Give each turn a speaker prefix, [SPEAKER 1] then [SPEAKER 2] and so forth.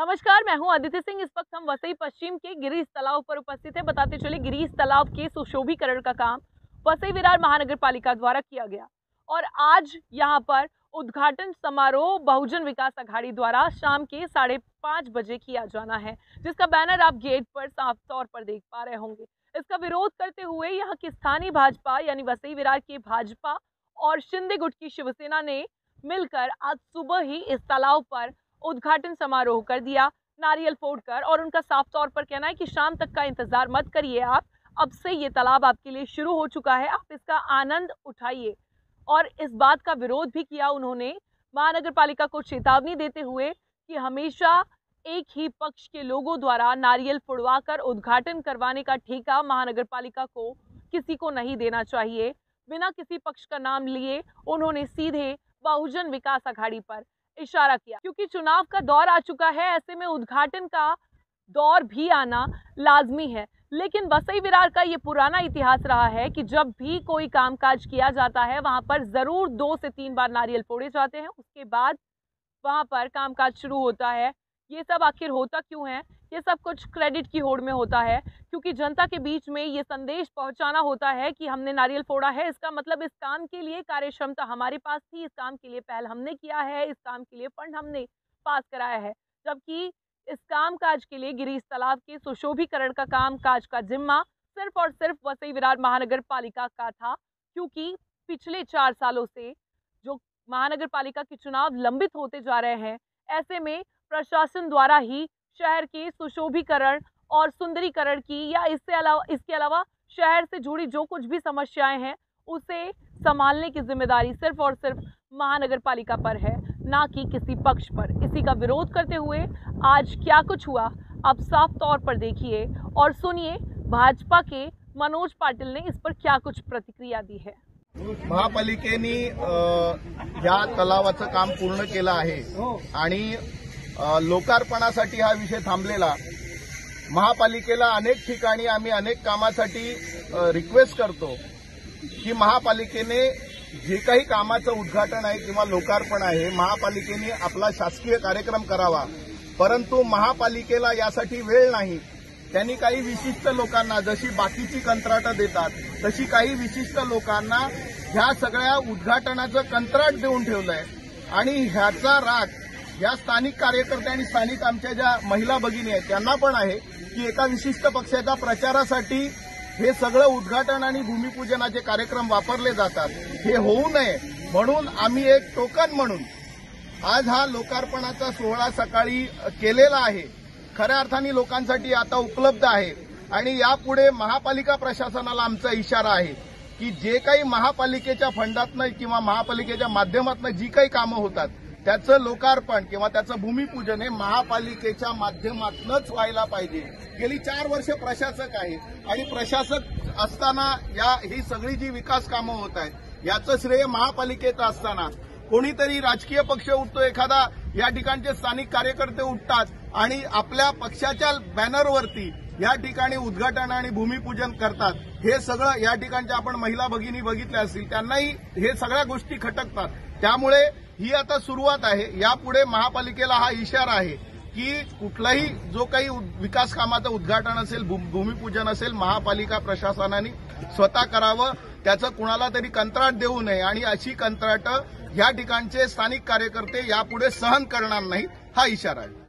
[SPEAKER 1] नमस्कार, मैं हूं अदिति सिंह। इस वक्त हम वसई पश्चिम के गिरीश तालाब पर उपस्थित हैं। बताते चले गिरीश तालाब के सुशोभीकरण का काम वसई विरार महानगर पालिका द्वारा किया गया और आज यहां पर उद्घाटन समारोह बहुजन विकास अघाड़ी द्वारा शाम के 5:30 बजे किया जाना है, जिसका बैनर आप गेट पर साफ तौर पर देख पा रहे होंगे। इसका विरोध करते हुए यहाँ की स्थानीय भाजपा यानी वसई विरार के भाजपा और शिंदे गुट की शिवसेना ने मिलकर आज सुबह ही इस तालाब पर उद्घाटन समारोह कर दिया, नारियल फोड़कर। और उनका साफ तौर पर कहना है कि शाम तक का इंतजार मत करिए, आप अब से ये तालाब आपके लिए शुरू हो चुका है, आप इसका आनंद उठाइए। और इस बात का विरोध भी किया उन्होंने, महानगर पालिका को चेतावनी देते हुए कि हमेशा एक ही पक्ष के लोगों द्वारा नारियल फुड़वाकर उद्घाटन करवाने का ठेका महानगर पालिका को किसी को नहीं देना चाहिए। बिना किसी पक्ष का नाम लिए उन्होंने सीधे बहुजन विकास अघाड़ी पर इशारा किया, क्योंकि चुनाव का दौर आ चुका है, ऐसे में उद्घाटन का दौर भी आना लाजमी है। लेकिन वसई विरार का ये पुराना इतिहास रहा है कि जब भी कोई कामकाज किया जाता है वहां पर जरूर 2 से 3 बार नारियल फोड़े जाते हैं, उसके बाद वहां पर कामकाज शुरू होता है। ये सब आखिर होता क्यों है? ये सब कुछ क्रेडिट की होड़ में होता है, क्योंकि जनता के बीच में ये संदेश पहुंचाना होता है कि हमने नारियल फोड़ा है, इसका मतलब इस काम के लिए कार्य क्षमता हमारे पास थी, इस काम के लिए पहल हमने किया है, इस काम के लिए फंड हमने पास कराया है। जबकि इस कामकाज के लिए गिरीश तालाब के सुशोभीकरण का कामकाज का जिम्मा सिर्फ और सिर्फ वसई विरार महानगर पालिका का था, क्योंकि पिछले 4 सालों से जो महानगर पालिका के चुनाव लंबित होते जा रहे हैं, ऐसे में प्रशासन द्वारा ही शहर के सुशोभीकरण और सुंदरीकरण की या इसके अलावा शहर से जुड़ी जो कुछ भी समस्याएं हैं उसे संभालने की जिम्मेदारी सिर्फ और सिर्फ महानगर पालिका पर है, ना कि किसी पक्ष पर। इसी का विरोध करते हुए आज क्या कुछ हुआ आप साफ तौर पर देखिए और सुनिए भाजपा के मनोज पाटिल ने इस पर क्या कुछ प्रतिक्रिया दी है।
[SPEAKER 2] महापालिकेने या तलावाचं काम पूर्ण केलं आहे आणि लोकार्पणासाठी हा विषय थांबलेला। महापालिकेला अनेक ठिकाणी आम्ही अनेक कामासाठी रिक्वेस्ट करतो की महापालिकेने जे काही कामाचं उद्घाटन आहे किंवा लोकार्पण आहे, महापालिकेने आपला शासकीय कार्यक्रम करावा, परंतु महापालिकेला यासाठी वेळ नाही। त्यांनी काही विशिष्ट लोकांना, जशी बाकीची कंत्राटं देतात तशी काही विशिष्ट लोकांना ह्या सगळ्या उद्घाटनाचं कंत्राट देऊन ठेवलंय आणि ह्याचा राग या स्थानिक कार्यकर्ते आणि स्थानिक आमच्या ज्या महिला भगिनी आहेत त्यांना पण आहे की एका विशिष्ट पक्षाच्या प्रचारासाठी हे सगळं उद्घाटन आणि भूमिपूजनाचे कार्यक्रम वापरले जातात। हे होऊ नये म्हणून आम्ही एक टोकन म्हणून आज हा लोकार्पणाचा सोहळा सकाळी केलेला आहे। खऱ्या अर्थाने लोकांसाठी आता उपलब्ध आहे आणि यापुढे महापालिका प्रशासनाला आमचा इशारा आहे की जे काही महापालिकेच्या फंडातनं किंवा महापालिकेच्या माध्यमातून जी काही कामं होतात त्याचं लोकार्पण किंवा त्याचं भूमिपूजन हे महापालिकेच्या माध्यमातूनच व्हायला पाहिजे। गेली 4 वर्ष प्रशासक आहे आणि प्रशासक असताना ही सगळी जी विकास कामं होत आहेत याचं श्रेय महापालिकेचं असताना कोणीतरी राजकीय पक्ष उठतो, एखादा या ठिकाणचे स्थानिक कार्यकर्ते उठतात आणि आपल्या पक्षाच्या बॅनरवरती या ठिकाणी उद्घाटन आणि भूमिपूजन करतात। हे सगळं या ठिकाणच्या आपण महिला भगिनी बघितल्या असतील, त्यांनाही हे सगळ्या गोष्टी खटकतात। त्यामुळे ही आता सुरुवात आहे। यापुढे महापालिकेला हा इशारा आहे की कुठलाही जो काही विकास कामाचं उद्घाटन असेल, भूमिपूजन असेल, महापालिका प्रशासनाने स्वतः करावं, त्याचं कुणाला तरी कंत्राट देऊ नये आणि अशी कंत्राटं या ठिकाणचे स्थानिक कार्यकर्ते यापुढे सहन करणार नाहीत, हा इशारा आहे।